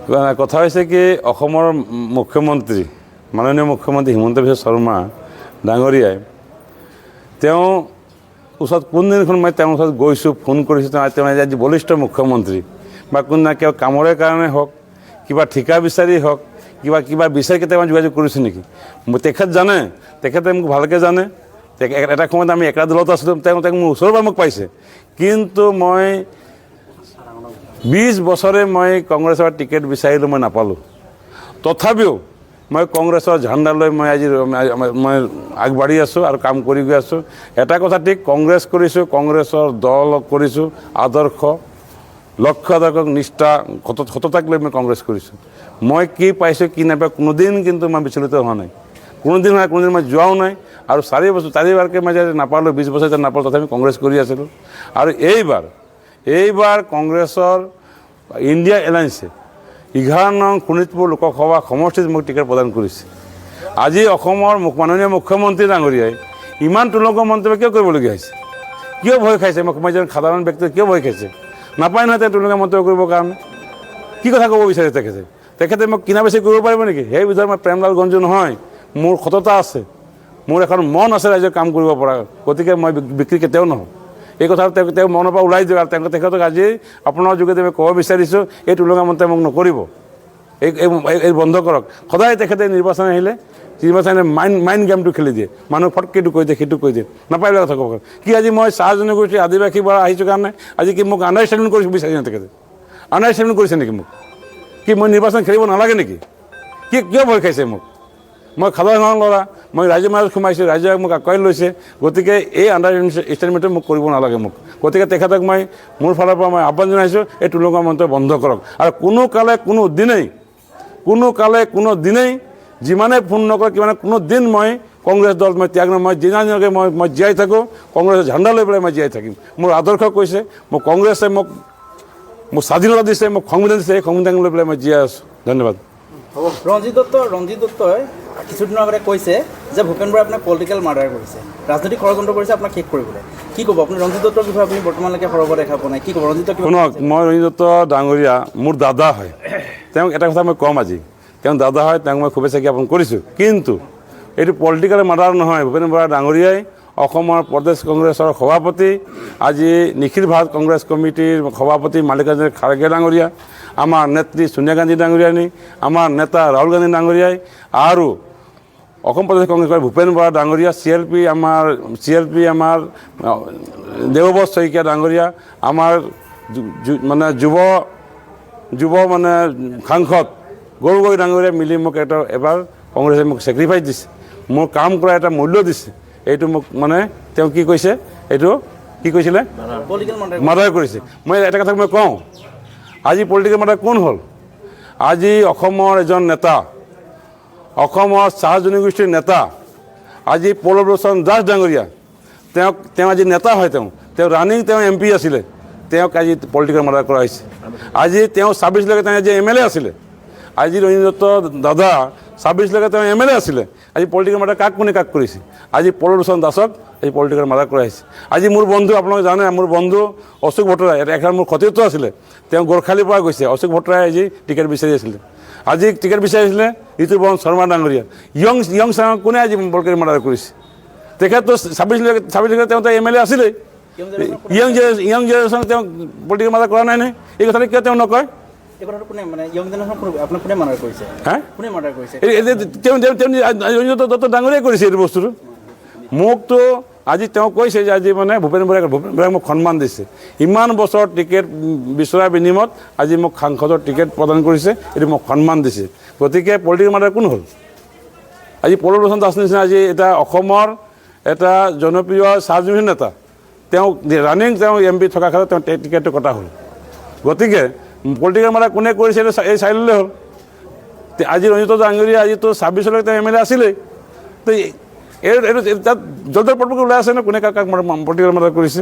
কথা হৈছে কি অসমৰ মুখ্যমন্ত্ৰী মাননীয় মুখ্যমন্ত্ৰী হিমন্ত বিশ্ব শৰ্মা ডাঙৰীয়াই তেওঁ ওচৰত কোনদিনখন মই তেওঁৰ ওচৰত গৈছোঁ ফোন কৰিছোঁ তেওঁ আজি বলিষ্ঠ মুখ্যমন্ত্ৰী বা কোনদিনা কিয় কামৰে কাৰণে হওক কিবা ঠিকা বিচাৰি হওক কিবা বিচাৰি কেতিয়াবা যোগাযোগ কৰিছোঁ নেকি তেখেত জানে তেখেতে মোক ভালকৈ জানে এটা সময়ত আমি একেটা দলত আছিলোঁ তেওঁ মোৰ ওচৰৰ পৰা মোক পাইছে কিন্তু মই 20 বছৰে মই কংগ্ৰেছৰ টিকেট বিচাৰিলোঁ মই নাপালোঁ তথাপিও মই কংগ্ৰেছৰ ঝাণ্ডা লৈ মই আজি মই আগবাঢ়ি আছোঁ আৰু কাম কৰি গৈ আছোঁ এটা কথা ঠিক কংগ্ৰেছ কৰিছোঁ কংগ্ৰেছৰ দল কৰিছোঁ আদৰ্শ লক্ষ্য আদৰ্শক নিষ্ঠা সততাক লৈ মই কংগ্ৰেছ কৰিছোঁ মই কি পাইছোঁ কি নাপায় কোনোদিন কিন্তু মই বিচলিত হোৱা নাই কোনোদিন মই যোৱাও নাই আৰু 4 বছৰ 4বাৰকৈ মই যে নাপালোঁ 20 বছৰ যে নাপালোঁ তথাপি কংগ্ৰেছ কৰি আছিলোঁ আৰু এইবাৰ কংগ্ৰেছৰ ইণ্ডিয়া এলায়েন্সে 11 নং শোণিতপুৰ লোকসভা সমষ্টিত মোক টিকেট প্ৰদান কৰিছে আজি অসমৰ মাননীয় মুখ্যমন্ত্ৰী ডাঙৰীয়াই ইমান তুলক মন্তব্য কিয় কৰিবলগীয়া হৈছে কিয় ভয় খাইছে মই এজন সাধাৰণ ব্যক্তিয়ে কিয় ভয় খাইছে নাপায় নহয় তেওঁ তুলক মন্তব্য কৰিবৰ কাৰণে কি কথা ক'ব বিচাৰে তেখেতে মোক কিনা বেছি কৰিব পাৰিব নেকি সেই বিধৰ মই প্ৰেমলাল গঞ্জু নহয় মোৰ সততা আছে মোৰ এখন মন আছে ৰাইজৰ কাম কৰিব পৰা গতিকে মই বিক্ৰী কেতিয়াও নহওঁ এই কথা তেওঁ মনৰ পৰা ওলাই দিয়ক আৰু তেখেতক আজি আপোনাৰ যোগেদি মই ক'ব বিচাৰিছোঁ এই তুলনা মন্তব্য মোক নকৰিব এই বন্ধ কৰক সদায় তেখেতে নিৰ্বাচন আহিলে মাইণ্ড গেমটো খেলি দিয়ে মানুহ ফটকেইটো কৈ দিয়ে সেইটো কৈ দিয়ে নাপাৰিলে কথা ক'ব কি আজি মই চাহ জনগোষ্ঠী আদিবাসীৰ পৰা আহিছোঁ কাৰণে আজি কি মোক আণ্ডাৰষ্টেণ্ডিং কৰিব বিচাৰি তেখেতে আণ্ডাৰষ্টেণ্ডিং কৰিছে নেকি মোক কি মই নিৰ্বাচন খেলিব নালাগে নেকি কিয় ভয় খাইছে মোক মই সাধাৰণ ল'ৰা মই ৰাইজৰ মাজত সোমাইছোঁ ৰাইজে মোক আঁকোৱালি লৈছে গতিকে এই আণ্ডাৰষ্টেণ্ডমেণ্টটো মোক কৰিব নালাগে মোক গতিকে তেখেতক মই মোৰ ফালৰ পৰা মই আহ্বান জনাইছোঁ এই তুলনা মন্তব্য বন্ধ কৰক আৰু কোনো দিনেই যিমানে ফোন নকৰক কিমানে কোনো দিন মই কংগ্ৰেছ দল মই ত্যাগ মই যিমানলৈকে মই জীয়াই থাকোঁ কংগ্ৰেছৰ ঝাণ্ডা লৈ পেলাই মই জীয়াই থাকিম মোৰ আদৰ্শ কৈছে মোক কংগ্ৰেছে মোক স্বাধীনতা দিছে মোক সংবিধান দিছে এই সংবিধান লৈ পেলাই মই জীয়াই আছোঁ ধন্যবাদ ৰঞ্জিত দত্তই কিছুদিনৰ আগতে কৈছে যে ভূপেন বৰাই আপোনাক পলিটিকেল মাৰ্ডাৰ কৰিছে ৰাজনৈতিক ষড়যন্ত্ৰ কৰিছে আপোনাক শেষ কৰিবলৈ কি ক'ব আপুনি ৰঞ্জিত দত্তৰ বিষয়ে আপুনি বৰ্তমানলৈকে সৰব দেখা পোৱা নাই কি ক'ব ৰঞ্জিত দত্ত শুনক মই ৰঞ্জিত দত্ত ডাঙৰীয়া মোৰ দাদা হয় তেওঁক এটা কথা মই ক'ম আজি তেওঁ দাদা হয় তেওঁক মই শুভেচ্ছা জ্ঞাপন কৰিছোঁ কিন্তু এইটো পলিটিকেল মাৰ্ডাৰ নহয় ভূপেন বৰা ডাঙৰীয়াই অসমৰ প্ৰদেশ কংগ্ৰেছৰ সভাপতি আজি নিখিল ভাৰত কংগ্ৰেছ কমিটিৰ সভাপতি মাল্লিকাৰ্জুন খাৰ্গে ডাঙৰীয়া আমাৰ নেত্ৰী সোনিয়া গান্ধী ডাঙৰীয়ানী আমাৰ নেতা ৰাহুল গান্ধী ডাঙৰীয়াই আৰু অসম প্ৰদেশ কংগ্ৰেছৰ ভূপেন বৰা ডাঙৰীয়া CLP আমাৰ দেৱব্ৰত শইকীয়া ডাঙৰীয়া আমাৰ মানে যুৱ মানে সাংসদ গৌৰৱ গগৈ ডাঙৰীয়াই মিলি মোক এবাৰ কংগ্ৰেছে মোক ছেক্ৰিফাইচ দিছে মোৰ কাম কৰা এটা মূল্য দিছে এইটো মোক মানে তেওঁ কি কৈছে এইটো কি কৈছিলে মাৰ্ডাৰ কৰিছে মই এটা কথা মই কওঁ আজি পলিটিকেল মাৰ্ডাৰ কোন হ'ল আজি অসমৰ এজন নেতা অসমৰ চাহ জনগোষ্ঠীৰ নেতা আজি পল্লৱলোচন দাস ডাঙৰীয়া তেওঁ আজি নেতা হয় তেওঁ ৰানিং MP আছিলে তেওঁক আজি পলিটিকেল মাৰ্ডাৰ কৰা হৈছে আজি তেওঁ 26লৈকে তেওঁ আজি MLA আছিলে আজি ৰঞ্জিত দত্ত দাদা 26লৈকে তেওঁ MLA আছিলে আজি পলিটিকেল মাৰ্ডাৰ কোনে কৰিছে আজি পল্লৱলোচন দাসক এই পলিটিকেল মাৰ্ডাৰ কৰা হৈছে আজি মোৰ বন্ধু আপোনালোকে জানে মোৰ বন্ধু অশোক ভট্টৰায় এখন মোৰ সতীৰ্থ আছিলে তেওঁ গোৰ্খালীৰ পৰা গৈছে অশোক ভট্টৰায় আজি টিকেট বিচাৰি আছিলে আজি টিকেট বিচাৰিছিলে ঋতুপৱন শৰ্মা ডাঙৰীয়া ইয়ং চাঙক কোনে আজি পলিটিকেল মাৰ্ডাৰ কৰিছে তেখেততো 26লৈকে তেওঁ MLA আছিলেই ইয়ং জেনেৰেশ্যন তেওঁ পলিটিকেল মাৰ্ডাৰ কৰা নাই এই কথাটো কিয় তেওঁ নকয় ডাঙৰীয়াই কৰিছে এইটো বস্তুটো মোকতো আজি তেওঁ কৈছে যে আজি মানে ভূপেন বৰাই মোক সন্মান দিছে ইমান বছৰ টিকেট বিচৰাৰ বিনিময়ত আজি মোক সাংসদৰ টিকেট প্ৰদান কৰিছে এইটো মোক সন্মান দিছে গতিকে পলিটিকেল মাৰ্ডাৰ কোন হ'ল আজি পল্লৱলোচন দাস নিচিনা আজি এটা অসমৰ এটা জনপ্ৰিয় চাহ জনগোষ্ঠীৰ নেতা তেওঁ ৰানিং তেওঁ MP থকা কাৰণে তেওঁ টিকেটটো কটা হ'ল গতিকে পলিটিকেল মাৰ্ডাৰ কোনে কৰিছে এই চাই ল'লে হ'ল আজি ৰঞ্জিত ডাঙৰীয়া আজিতো 26লৈকে তেওঁ MLA আছিলেই তো তাত জলদৰ পটপকৈ ওলাই আছে ন কোনে কাক পলিটিকেল মাৰ্ডাৰ কৰিছে